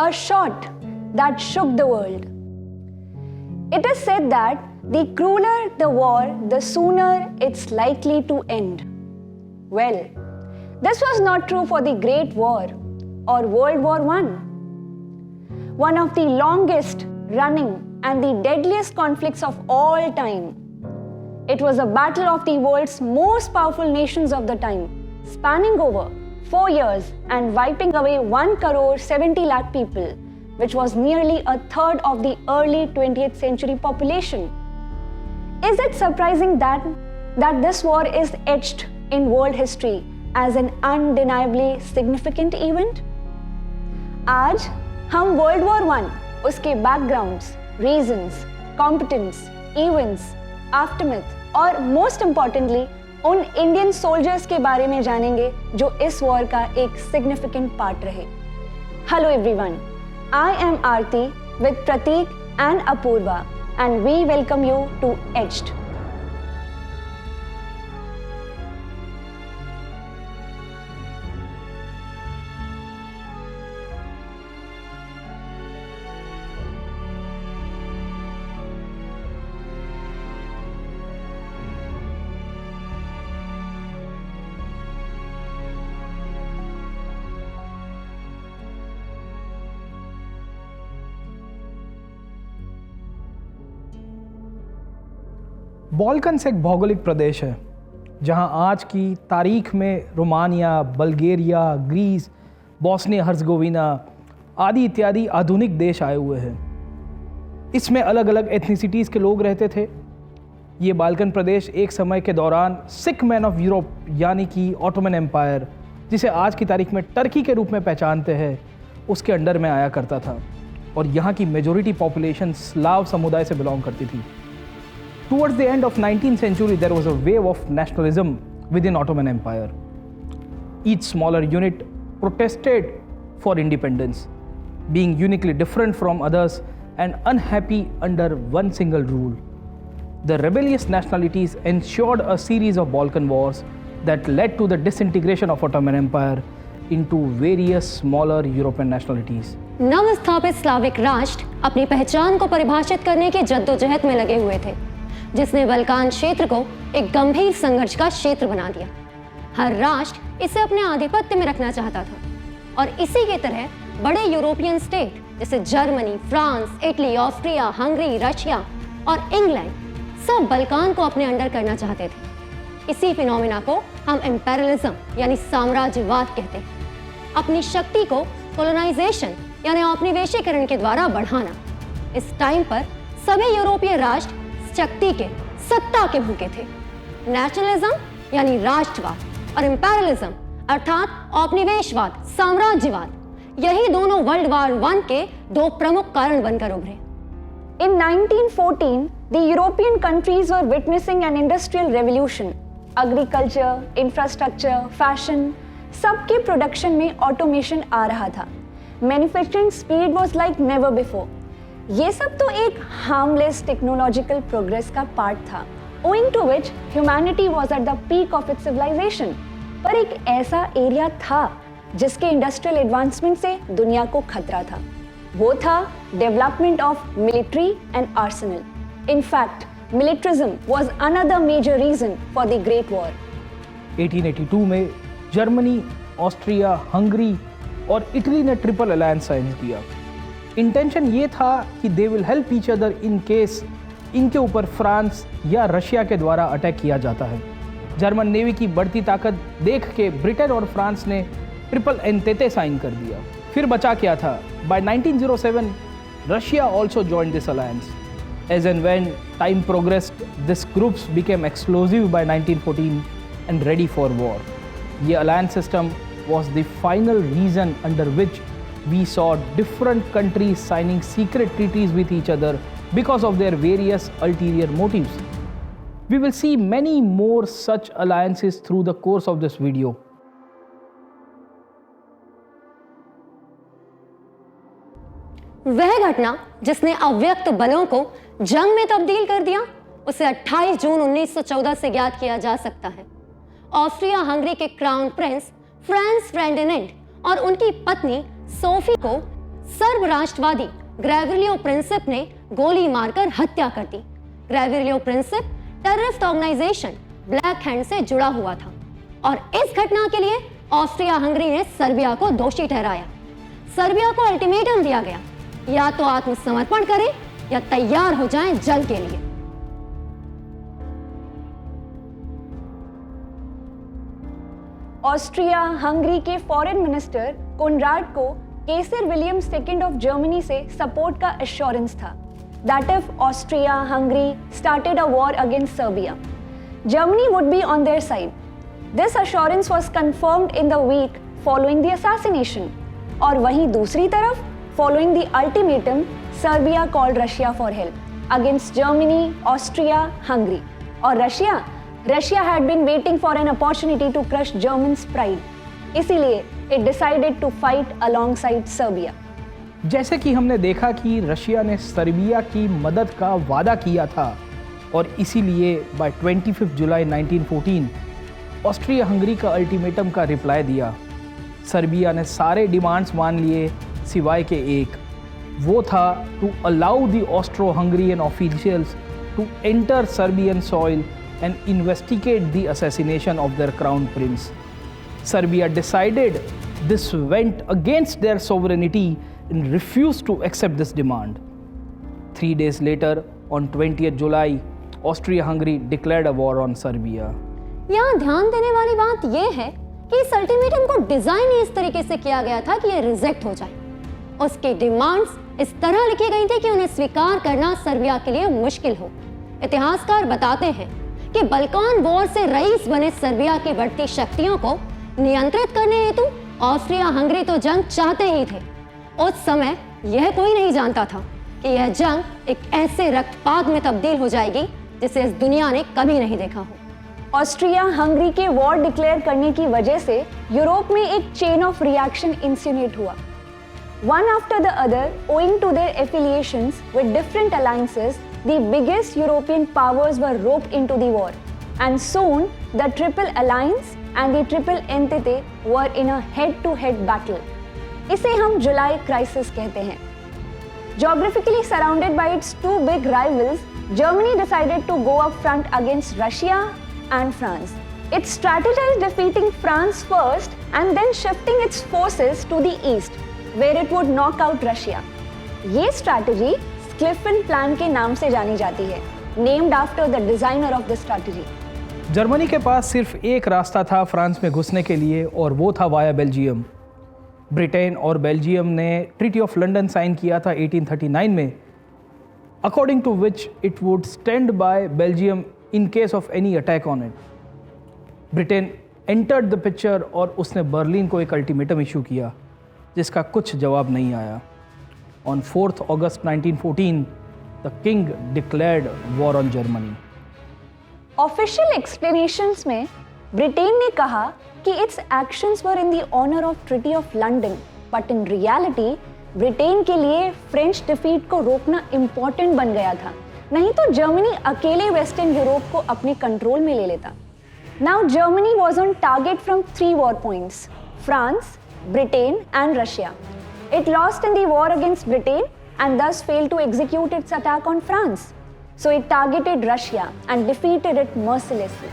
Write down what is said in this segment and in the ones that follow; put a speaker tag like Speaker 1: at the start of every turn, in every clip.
Speaker 1: a shot that shook the world. It is said that the crueler the war, the sooner it's likely to end. Well, this was not true for the Great War or World War I, one of the longest running and the deadliest conflicts of all time. It was a battle of the world's most powerful nations of the time, spanning over 4 years and wiping away 1,70,00,000 people, which was nearly a third of the early 20th century population. Is it surprising that this war is etched in world history as an undeniably significant event? आज हम world war I, उसके backgrounds, reasons, competence, events, aftermath और most importantly उन Indian soldiers के बारे में जानेंगे जो इस वॉर का एक सिग्निफिकेंट पार्ट रहे। Hello everyone, I am Aarti with Prateek and Apurva and we welcome you to Etched.
Speaker 2: Balkans एक भौगोलिक प्रदेश है जहां आज की तारीख में रोमानिया, बल्गेरिया, ग्रीस, बोस्निया हर्ज़गोविना आदि इत्यादि आधुनिक देश आए हुए हैं। इसमें अलग अलग एथनिसिटीज़ के लोग रहते थे। ये बाल्कन प्रदेश एक समय के दौरान सिक मैन ऑफ यूरोप यानी कि ऑटोमन एम्पायर, जिसे आज की तारीख में टर्की के रूप में पहचानते हैं, उसके अंडर में आया करता था और यहाँ की मेजॉरिटी पॉपुलेशन स्लाव समुदाय से बिलोंग करती थी। Towards the end of 19th century, there was a wave of nationalism within Ottoman Empire. Each smaller unit protested for independence, being uniquely different from others and unhappy under one single rule. The rebellious nationalities ensured a series of Balkan wars that led to the disintegration of Ottoman Empire into various smaller European nationalities.
Speaker 3: नवस्थापित Slavic राष्ट्र अपनी पहचान को परिभाषित करने की जद्दोजहद में लगे हुए थे, जिसने बल्कान क्षेत्र को एक गंभीर संघर्ष का क्षेत्र बना दिया। हर राष्ट्र इसे अपने आधिपत्य में रखना चाहता था और इसी के तरह बड़े यूरोपियन स्टेट जैसे Germany, France, Italy, Austria, Hungary, Russia और इंग्लैंड सब बल्कान को अपने अंडर करना चाहते थे। इसी फिनोमिना को हम एम्पेरियलिज्म यानी साम्राज्यवाद कहते हैं। अपनी शक्ति को कोलोनाइजेशन यानी औपनिवेशीकरण के द्वारा बढ़ाना। इस टाइम पर सभी यूरोपीय राष्ट्र शक्ति के, सत्ता के भूखे थे। नेशनलिज्म यानी राष्ट्रवाद और एम्पेरियलिज्म अर्थात औपनिवेशवाद, साम्राज्यवाद, यही दोनों वर्ल्ड वॉर I के दो प्रमुख कारण बनकर उभरे।
Speaker 1: In 1914, the European countries were witnessing an industrial revolution. Agriculture, infrastructure, fashion, सबके प्रोडक्शन में ऑटोमेशन आ रहा था। Manufacturing speed was like never before. ये सब तो एक हार्मलेस टेक्नोलॉजिकल प्रोग्रेस का पार्ट था, owing to which humanity was at the peak of its civilization. पर एक ऐसा एरिया था जिसके इंडस्ट्रियल एडवांसमेंट से दुनिया को खतरा था। वो था development of military and arsenal. In fact, militarism was another major reason for the great war.
Speaker 2: 1882 में जर्मनी, ऑस्ट्रिया, हंगरी और इटली ने ट्रिपल अलायंस साइन किया। इंटेंशन ये था कि they will help each other in case इनके ऊपर France या रशिया के द्वारा अटैक किया जाता है। जर्मन नेवी की बढ़ती ताकत देख के ब्रिटेन और फ्रांस ने ट्रिपल एंटेते साइन कर दिया। फिर बचा क्या था? By 1907 Russia also joined this alliance. As and when time progressed, this groups became explosive by 1914 and ready for war. ये alliance system was the final reason under which we saw different countries signing secret treaties with each other because of their various ulterior motives. We will see many more such alliances through the course of this video.
Speaker 3: वह घटना जिसने अव्यक्त बलों को जंग में तब्दील कर दिया, उसे 28 जून 1914 से ज्ञात किया जा सकता है। ऑस्ट्रिया हंगरी के क्राउन प्रिंस फ्रांस फर्डिनेंड और उनकी पत्नी सोफी को सर्ब राष्ट्रवादी ग्रेगोरियो प्रिंसिप ने गोली मारकर हत्या कर दी। Gregorio Princip terrorist organization Black Hand से जुड़ा हुआ था और इस घटना के लिए ऑस्ट्रिया हंगरी ने सर्बिया को दोषी ठहराया। सर्बिया को अल्टीमेटम दिया गया, या तो आत्मसमर्पण करें या तैयार हो जाएं जंग के लिए।
Speaker 1: ऑस्ट्रिया हंगरी के फॉरेन मिनिस्टर कोनराड को केसर विलियम II ऑफ जर्मनी से सपोर्ट का एश्योरेंस था that if Austria Hungary started a war against Serbia, Germany would be on their side. This assurance was confirmed in the week following the assassination. और वहीं दूसरी तरफ, following the ultimatum, Serbia called Russia for help against Germany, Austria, Hungary. और Russia had been waiting for an opportunity to crush Germans' pride. इसीलिए it decided to fight alongside Serbia.
Speaker 2: जैसे कि हमने देखा कि रशिया ने सर्बिया की मदद का वादा किया था और इसीलिए बाय 25 जुलाई 1914 ऑस्ट्रिया हंगरी का अल्टीमेटम का रिप्लाई दिया। सर्बिया ने सारे डिमांड्स मान लिए सिवाय के एक, वो था to allow the Austro Hungarian officials to enter Serbian soil and investigate the assassination of their crown prince. Serbia decided this went against their sovereignty and refused to accept this demand. 3 days later, on 20th July, Austria-Hungary declared a war on Serbia.
Speaker 3: यहाँ ध्यान देने वाली बात यह है कि इस ultimatum को डिजाइन इस तरीके से किया गया था कि ये रिजेक्ट हो जाए। उसकी डिमांड्स इस तरह लिखी गई थी कि उन्हें स्वीकार करना सर्बिया के लिए मुश्किल हो। इतिहासकार बताते हैं कि बल्कान वॉर से रईस बने सर्बिया की बढ़ती शक्तियों को नियंत्रित करने हेतु ऑस्ट्रिया हंगरी तो जंग चाहते ही थे। उस समय यह कोई नहीं जानता था कि यह जंग एक ऐसे रक्तपात में तब्दील हो जाएगी जिसे इस दुनिया ने कभी नहीं देखा हो।
Speaker 1: ऑस्ट्रिया हंगरी के वॉर डिक्लेयर करने की वजह से यूरोप में एक चेन ऑफ रिएक्शन इंस्टिट्यूट हुआ। One after the other, owing to their affiliations with different alliances, the biggest European powers were roped into the war, and soon the Triple Alliance and the Triple Entente were in a head-to-head battle. इसे हम जुलाई crisis कहते हैं। Geographically surrounded by its two big rivals, Germany decided to go up front against Russia and France. It strategized defeating France first and then shifting its forces to the east, where it would knock out Russia. ये strategy Schlieffen Plan के नाम से जानी जाती है, named after the designer of the strategy.
Speaker 2: Germany के पास सिर्फ एक रास्ता था फ्रांस में घुसने के लिए और वो था वाया बेल्जियम। ब्रिटेन और बेल्जियम ने ट्रीटी ऑफ लंदन साइन किया था 1839 में, according to which it would stand by Belgium in case of any attack on it. Britain entered the picture और उसने बर्लिन को एक अल्टीमेटम इशू किया जिसका कुछ जवाब नहीं आया। On 4 August 1914 the king declared war on Germany.
Speaker 1: Official explanations में ब्रिटेन ने कहा कि its actions were in the honour of treaty of London, but in reality Britain के लिए फ्रेंच डिफीट को रोकना इम्पोर्टेंट बन गया था, नहीं तो जर्मनी अकेले वेस्टर्न यूरोप को अपने कंट्रोल में ले लेता। Now Germany was on target from 3 war points, France, Britain and Russia. It lost in the war against Britain and thus failed to execute its attack on France. So it targeted Russia and defeated it mercilessly.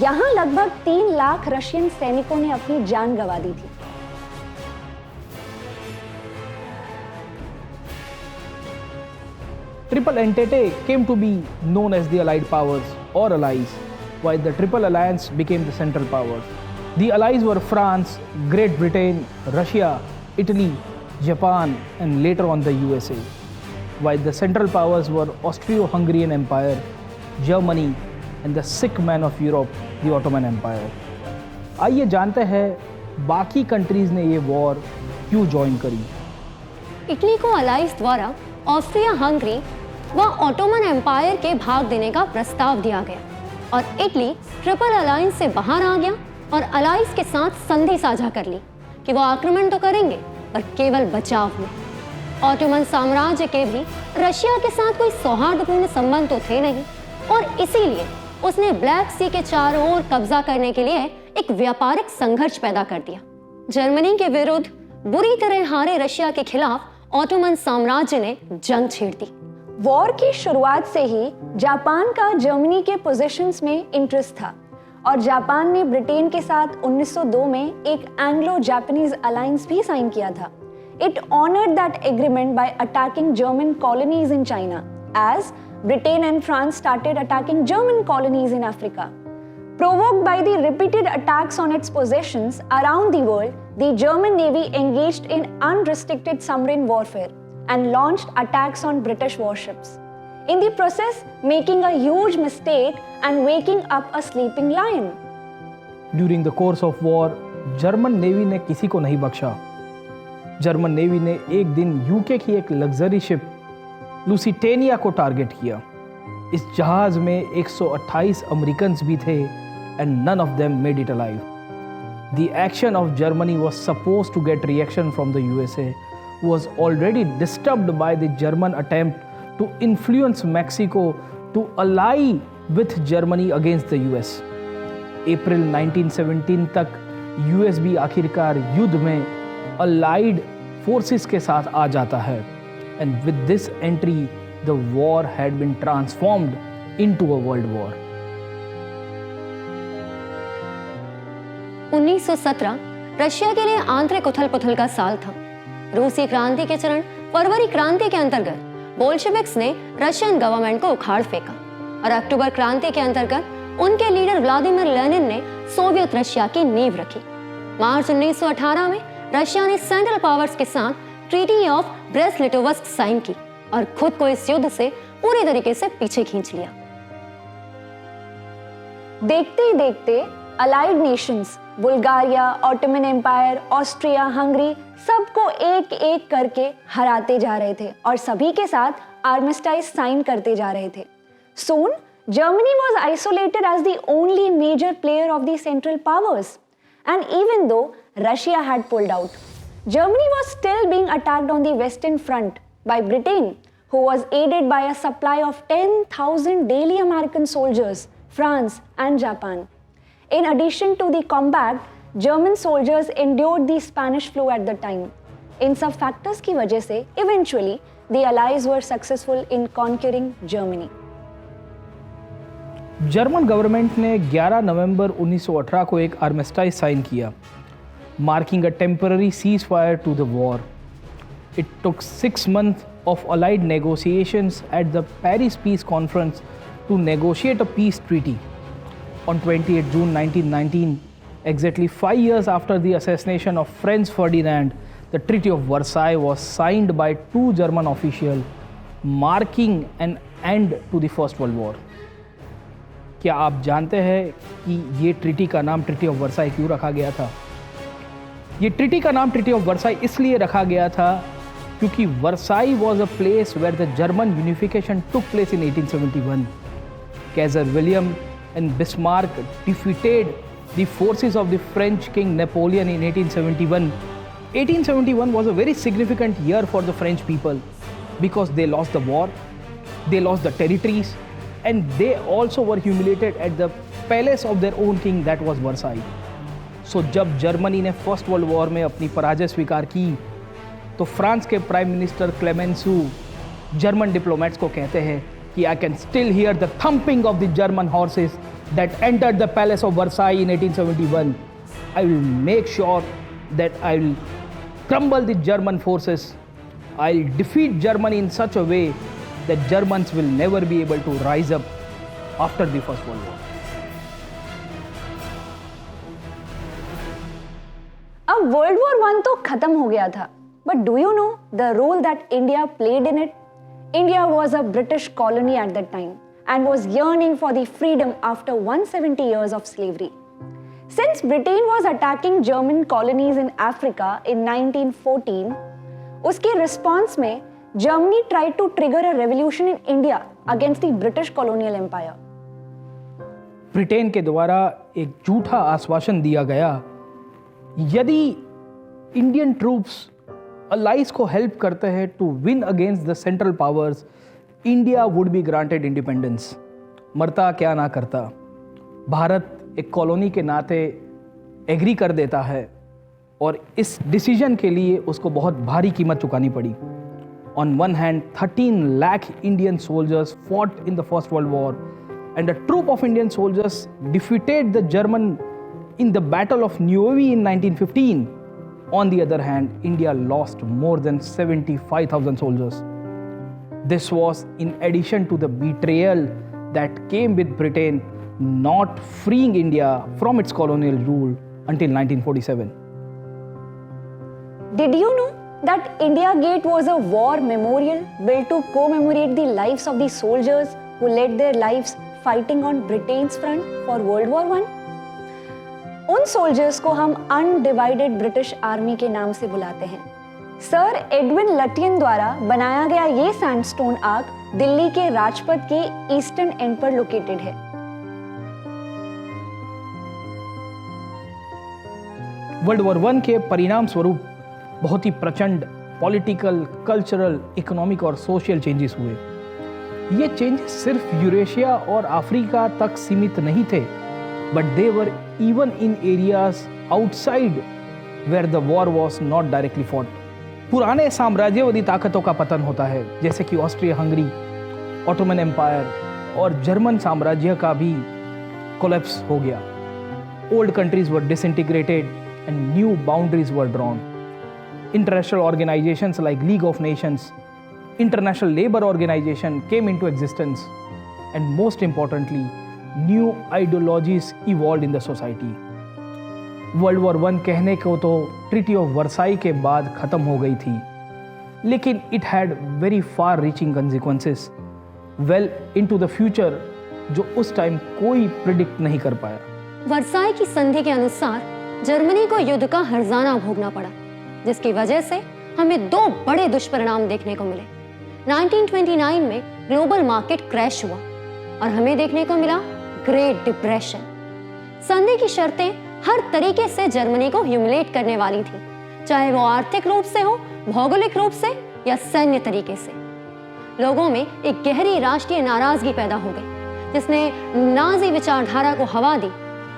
Speaker 1: यहाँ लगभग 3 lakh Russian सैनिकों ने अपनी जान गंवा दी थी.
Speaker 2: Triple Entente came to be known as the Allied Powers or Allies, while the Triple Alliance became the Central Powers. The Allies were France, Great Britain, Russia, Italy, Japan, and later on the USA, while the Central Powers were Austro-Hungarian Empire, Germany, and the sick man of Europe, the Ottoman Empire. आइए जानते हैं बाकी countries ने ये war क्यों join करी।
Speaker 3: Italy को allies द्वारा ऑस्ट्रिया हंगरी व ऑटोमन एम्पायर के भाग देने का प्रस्ताव दिया गया और इटली ट्रिपल अलायंस से बाहर आ गया और अलाइज के साथ संधि साझा कर ली कि वो आक्रमण तो करेंगे पर केवल बचाव में। ऑटोमन साम्राज्य के भी रशिया के साथ कोई सौहार्दपूर्ण संबंध तो थे नहीं और इसीलिए उसने ब्लैक सी के चारों ओर कब्जा करने के लिए एक व्यापारिक संघर्ष पैदा कर दिया। जर्मनी के विरुद्ध बुरी तरह हारे रशिया के खिलाफ ऑटोमन साम्राज्य ने जंग छेड़ दी।
Speaker 1: वॉर की शुरुआत से ही जापान का जर्मनी के पोजीशंस में इंटरेस्ट था और जापान ने ब्रिटेन के साथ 1902 में एक एंग्लो जापानीज अलायंस भी साइन किया था। It honored that agreement by attacking German colonies in China, as Britain and France started attacking German colonies in Africa. Provoked by the repeated attacks on its possessions around the world, the German Navy engaged in unrestricted submarine warfare and launched attacks on British warships. In the process, making a huge mistake and waking up a sleeping lion.
Speaker 2: During the course of war, German Navy ने किसी को नहीं बख्शा। German navy ने एक दिन UK की एक लग्जरी शिप लुसिटेनिया को टारगेट किया। इस जहाज में 128 अमेरिकन्स भी थे and none of them made it alive. The action of Germany was supposed to get reaction from the USA, who was already disturbed by the German attempt to influence Mexico to ally with Germany against the US. अप्रैल 1917 तक US भी आखिरकार युद्ध में allied forces के साथ आ जाता है and with this entry the war had been transformed into a world war.
Speaker 3: 1917 Russia के लिए आंतरिक उथल-पुथल का साल था। रूसी क्रांति के चरण फरवरी क्रांति के अंतर्गत बोल्शेविक्स ने रशियन गवर्नमेंट को उखाड़ फेंका और अक्टूबर क्रांति के अंतर्गत उनके लीडर व्लादिमीर लेनिन ने सोवियत रशिया की नींव रखी। मार्च 1918 में रशिया ने सेंट्रल पावर्स के साथ ट्रीटी ऑफ ब्रेस्ट-लिटोव्स्क साइन की और खुद को इस युद्ध से पूरी तरीके से पीछे खींच लिया।
Speaker 1: देखते ही देखते allied nations Bulgaria, Ottoman Empire, Austria, Hungary सबको एक एक करके हराते जा रहे थे और सभी के साथ आर्मिस्टाइज साइन करते जा रहे थे। Soon, Germany was isolated as the only major player of the Central Powers. And even though Russia had pulled out, Germany was still being attacked on the Western Front by Britain, who was aided by a supply of 10,000 daily American soldiers, France and Japan. In addition to the combat, German soldiers endured the Spanish flu at the time. इन सब factors की वजह से eventually the Allies were successful in conquering Germany.
Speaker 2: German government ने 11 नवंबर 1918 को एक armistice sign किया, marking a temporary ceasefire to the war. It took 6 months of allied negotiations at the Paris Peace Conference to negotiate a peace treaty. On 28 June 1919, exactly 5 years after the assassination of Franz Ferdinand, the Treaty of Versailles was signed by 2 German officials, marking an end to the First World War. क्या आप जानते हैं कि ये treaty का नाम treaty of Versailles क्यों रखा गया था? ये ट्रीटी का नाम ट्रीटी ऑफ वर्साई इसलिए रखा गया था क्योंकि Versailles was a place where the German unification took place in 1871. Kaiser William and Bismarck defeated the forces of the French king Napoleon in 1871. 1871 was a very significant year for the French people because they lost the war, they lost the territories, and they also were humiliated at the palace of their own king, that was Versailles. So जब Germany ने first world war में अपनी पराजय स्वीकार की तो France के prime minister क्लेमेंसू German diplomats को कहते हैं कि I can still here the thumping of the German horses that entered the palace of Versailles in 1871. I will make sure that I will crumble the German forces. I'll defeat Germany in such a way that Germans will never be able to rise up after the First World War.
Speaker 1: अब World War I तो खत्म हो गया था, but do you know the role that India played in it? India was a British colony at that time and was yearning for the freedom after 170 years of slavery. Since Britain was attacking German colonies in Africa in 1914, उसके response में Germany tried to trigger a revolution in India against the British colonial empire.
Speaker 2: ब्रिटेन के द्वारा एक झूठा आश्वासन दिया गया, यदि इंडियन ट्रूप्स अलाइज को हेल्प करते हैं to win against the central powers, India would be granted independence. मरता क्या ना करता, भारत एक कॉलोनी के नाते एग्री कर देता है और इस डिसीजन के लिए उसको बहुत भारी कीमत चुकानी पड़ी. On one hand, 13 lakh Indian soldiers fought in the First World War, and a troop of Indian soldiers defeated the German in the Battle of Neuve in 1915. On the other hand, India lost more than 75,000 soldiers. This was in addition to the betrayal that came with Britain not freeing India from its colonial rule until 1947.
Speaker 1: Did you know that India Gate was a war memorial built to commemorate the lives of the soldiers who led their lives fighting on Britain's front for World War I? उन soldiers को हम undivided British army के नाम से बुलाते हैं। Sir Edwin Lutyens द्वारा बनाया गया ये सैंडस्टोन आर्क दिल्ली के राजपथ के ईस्टर्न एंड पर लोकेटेड है।
Speaker 2: वर्ल्ड वॉर वन के परिणाम स्वरूप बहुत ही प्रचंड पॉलिटिकल, कल्चरल, इकोनॉमिक और सोशल चेंजेस हुए। ये चेंजेस सिर्फ यूरेशिया और अफ्रीका तक सीमित नहीं थे, but they were even in areas outside where the war was not directly fought. पुराने साम्राज्यवादी ताकतों का पतन होता है, जैसे कि ऑस्ट्रिया हंगरी, ऑटोमन एम्पायर और जर्मन साम्राज्य का भी कोलैप्स हो गया। Old countries were disintegrated and new boundaries were drawn. International organizations like League of Nations, International Labour Organization came into existence, and most importantly, new ideologies evolved in the society. World War I कहने को तो Treaty of Versailles के बाद ख़त्म हो गई थी, लेकिन it had very far-reaching consequences well into the future, जो उस टाइम कोई प्रिडिक्ट नहीं कर पाया।
Speaker 3: वर्साई की संधि के अनुसार जर्मनी को युद्ध का हर्जाना भोगना पड़ा, जिसकी वजह से हमें दो बड़े दुष्परिणाम देखने को मिले। 1929 में ग्लोबल मार्केट क्रैश हुआ और हमें देखने को मिला ग्रेट डिप्रेशन। संधि की शर्तें हर तरीके से जर्मनी को ह्यूमिलेट करने वाली थी, चाहे वो आर्थिक रूप से हो, भौगोलिक रूप से या सैन्य तरीके से। लोगों में एक गहरी राष्ट्रीय नाराजगी पैदा हो गई, जिसने नाजी विचारधारा को हवा दी,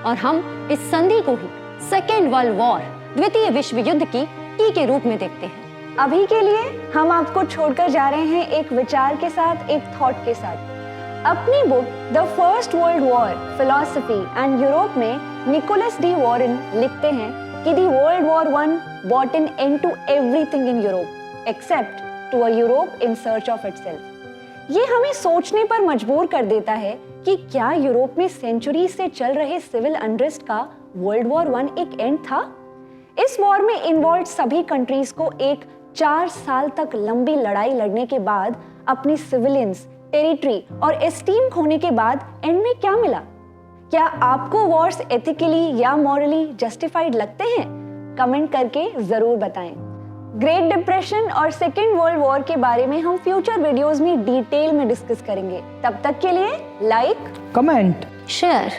Speaker 3: और हम इस संधि को ही सेकेंड वर्ल्ड वॉर, द्वितीय विश्व युद्ध की के रूप में देखते हैं।
Speaker 1: अभी के लिए हम आपको छोड़कर जा रहे हैं एक विचार के साथ, एक थॉट के साथ। अपनी book the first world war philosophy and Europe में निकोलस डी वॉरेन लिखते हैं कि the world war one brought an end to everything in Europe except to a Europe in search of itself। ये हमें सोचने पर मजबूर कर देता है कि क्या यूरोप में सेंचुरी से चल रहे सिविल अनरेस्ट का वर्ल्ड वॉर वन एक एंड था? इस वॉर में इन्वॉल्व सभी कंट्रीज को एक 4 साल तक लंबी लड़ाई लड़ने के बाद अपनी सिविलियंस, टेरिटरी और एस्टीम खोने के बाद एंड में क्या मिला? क्या आपको वॉर्स एथिकली या मॉरली जस्टिफाइड लगते हैं? कमेंट करके जरूर बताएं। ग्रेट डिप्रेशन और सेकेंड वर्ल्ड वॉर के बारे में हम फ्यूचर वीडियोस में डिटेल में डिस्कस करेंगे। तब तक के लिए लाइक,
Speaker 2: कमेंट,
Speaker 3: शेयर